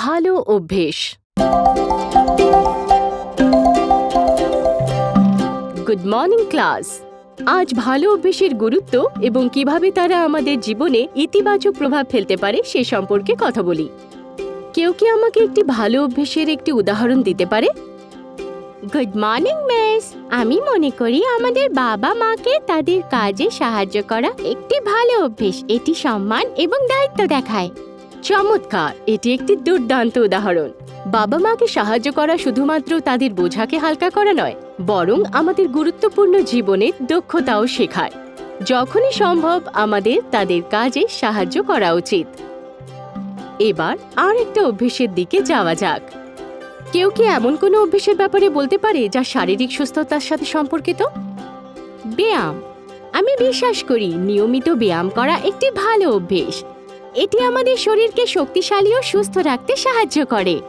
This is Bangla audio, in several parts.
ভালো অভ্যেস। Good morning class. আজ ভালো অভ্যেসের গুরুত্ব এবং কিভাবে তারা আমাদের জীবনে ইতিবাচক প্রভাব ফেলতে পারে সে সম্পর্কে কথা বলি। কেউ কি আমাকে একটি ভালো অভ্যেসের একটি উদাহরণ দিতে পারে? Good morning miss. আমি মনে করি আমাদের বাবা মাকে তাদের কাজে সাহায্য করা একটি ভালো অভ্যেস। এটি সম্মান এবং দায়িত্ব দেখায়। চমৎকার! এটি একটি দুর্দান্ত উদাহরণ। বাবা মাকে সাহায্য করা শুধুমাত্র তাদের বোঝাকে হালকা করা নয়, বরং আমাদের গুরুত্বপূর্ণ জীবনের দক্ষতাও শেখায়। যখনই সম্ভব আমাদের তাদের কাজে সাহায্য করা উচিত। এবার আর একটা অভ্যেসের দিকে যাওয়া যাক। কেউ কি এমন কোনো অভ্যেসের ব্যাপারে বলতে পারে যা শারীরিক সুস্থতার সাথে সম্পর্কিত? ব্যায়াম। আমি বিশ্বাস করি নিয়মিত ব্যায়াম করা একটি ভালো অভ্যেস। এটি আমাদের শরীরকে শক্তিশালী ও সুস্থ রাখতে সাহায্য করে।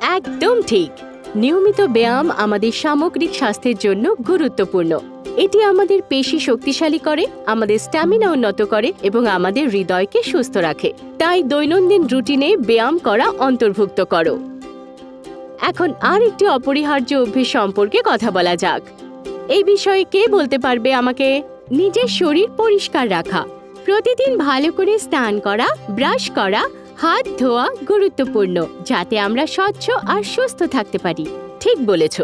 একদম ঠিক। নিয়মিত ব্যায়াম আমাদের সামগ্রিক স্বাস্থ্যের জন্য গুরুত্বপূর্ণ। এটি আমাদের পেশি শক্তিশালী করে, আমাদের স্ট্যামিনা উন্নত করে এবং আমাদের হৃদয়কে সুস্থ রাখে। তাই দৈনন্দিন রুটিনে ব্যায়াম করা অন্তর্ভুক্ত করো। এখন আর একটি অপরিহার্য অভ্যেস সম্পর্কে কথা বলা যাক। এই বিষয়ে কে বলতে পারবে আমাকে? নিজের শরীর পরিষ্কার রাখা। প্রতিদিন ভালো করে স্নান করা, ব্রাশ করা, হাত ধোয়া গুরুত্বপূর্ণ, যাতে আমরা স্বচ্ছ আর সুস্থ থাকতে পারি। ঠিক বলেছ।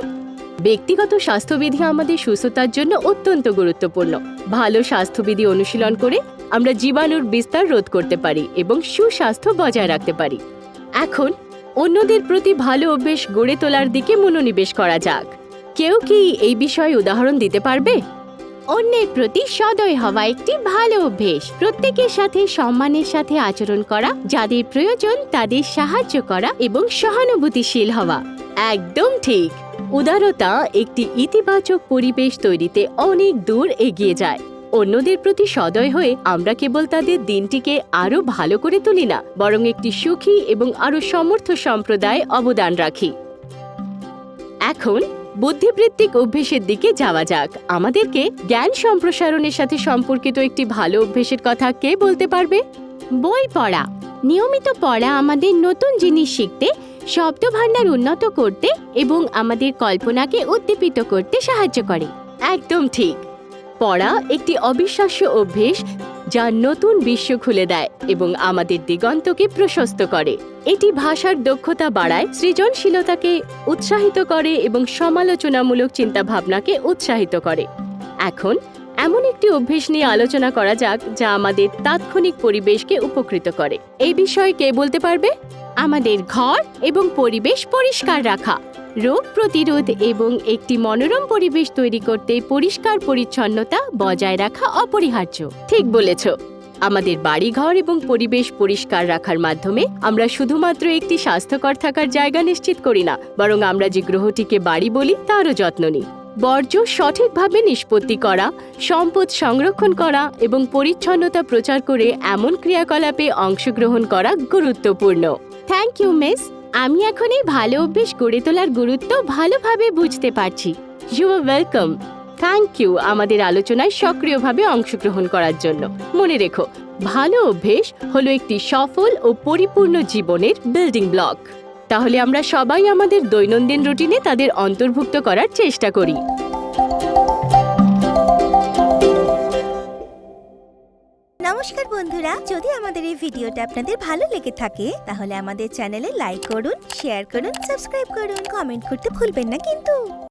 ব্যক্তিগত স্বাস্থ্যবিধি আমাদের সুস্থতার জন্য অত্যন্ত গুরুত্বপূর্ণ। ভালো স্বাস্থ্যবিধি অনুশীলন করে আমরা জীবাণুর বিস্তার রোধ করতে পারি এবং সুস্বাস্থ্য বজায় রাখতে পারি। এখন অন্যদের প্রতি ভালো অভ্যেস গড়ে তোলার দিকে মনোনিবেশ করা যাক। কেউ কি এই বিষয়ে উদাহরণ দিতে পারবে? অন্যের প্রতি সদয় হওয়া একটি ভালো অভ্যেস। প্রত্যেকের সাথে সম্মানের সাথে আচরণ করা, যাদের প্রয়োজন তাদের সাহায্য করা এবং সহানুভূতিশীল হওয়া। একদম ঠিক। উদারতা একটি ইতিবাচক পরিবেশ তৈরিতে অনেক দূর এগিয়ে যায়। অন্যদের প্রতি সদয় হয়ে আমরা কেবল তাদের দিনটিকে আরো ভালো করে তুলি না, বরং একটি সুখী এবং আরো সমর্থ সম্প্রদায়ে অবদান রাখি। এখন বুদ্ধিবৃত্তিক অভ্যেসের দিকে যাওয়া যাক। আমাদেরকে জ্ঞান সম্প্রসারণের সাথে সম্পর্কিত একটি ভালো অভ্যেসের কথা কে বলতে পারবে? বই পড়া। নিয়মিত পড়া আমাদের নতুন জিনিস শিখতে, শব্দভাণ্ডার উন্নত করতে এবং আমাদের কল্পনাকে উদ্দীপিত করতে সাহায্য করে। একদম ঠিক। পড়া একটি অবিশ্বাস্য অভ্যেস যা নতুন বিশ্ব খুলে দেয় এবং আমাদের দিগন্তকে প্রশস্ত করে। এটি ভাষার দক্ষতা বাড়ায়, সৃজনশীলতাকে উৎসাহিত করে এবং সমালোচনামূলক চিন্তাভাবনাকে উৎসাহিত করে। এখন এমন একটি অভ্যেস নিয়ে আলোচনা করা যাক যা আমাদের তাৎক্ষণিক পরিবেশকে উপকৃত করে। এই বিষয়ে কে বলতে পারবে? আমাদের ঘর এবং পরিবেশ পরিষ্কার রাখা। রোগ প্রতিরোধ এবং একটি মনোরম পরিবেশ তৈরি করতে পরিষ্কার পরিচ্ছন্নতা বজায় রাখা অপরিহার্য। ঠিক বলেছ। আমাদের বাড়িঘর এবং পরিবেশ পরিষ্কার রাখার মাধ্যমে আমরা শুধুমাত্র একটি স্বাস্থ্যকর থাকার জায়গা নিশ্চিত করি না, বরং আমরা যে গ্রহটিকে বাড়ি বলি তারও যত্ন নিই। বর্জ্য সঠিকভাবে নিষ্পত্তি করা, সম্পদ সংরক্ষণ করা এবং পরিচ্ছন্নতা প্রচার করে এমন ক্রিয়াকলাপে অংশগ্রহণ করা গুরুত্বপূর্ণ। Thank you miss. আমি এখন এই ভালো অভ্যেস গড়ে তোলার গুরুত্ব ভালোভাবে বুঝতে পারছি। You are welcome. Thank you আমাদের আলোচনায় সক্রিয়ভাবে অংশগ্রহণ করার জন্য। মনে রেখো, ভালো অভ্যেস হলো একটি সফল ও পরিপূর্ণ জীবনের বিল্ডিং ব্লক। তাহলে আমরা সবাই আমাদের দৈনন্দিন রুটিনে তাদের অন্তর্ভুক্ত করার চেষ্টা করি। নমস্কার বন্ধুরা, যদি আমাদের এই ভিডিওটা আপনাদের ভালো লেগে থাকে তাহলে আমাদের চ্যানেলে লাইক করুন, শেয়ার করুন, সাবস্ক্রাইব করুন, কমেন্ট করতে ভুলবেন না কিন্তু।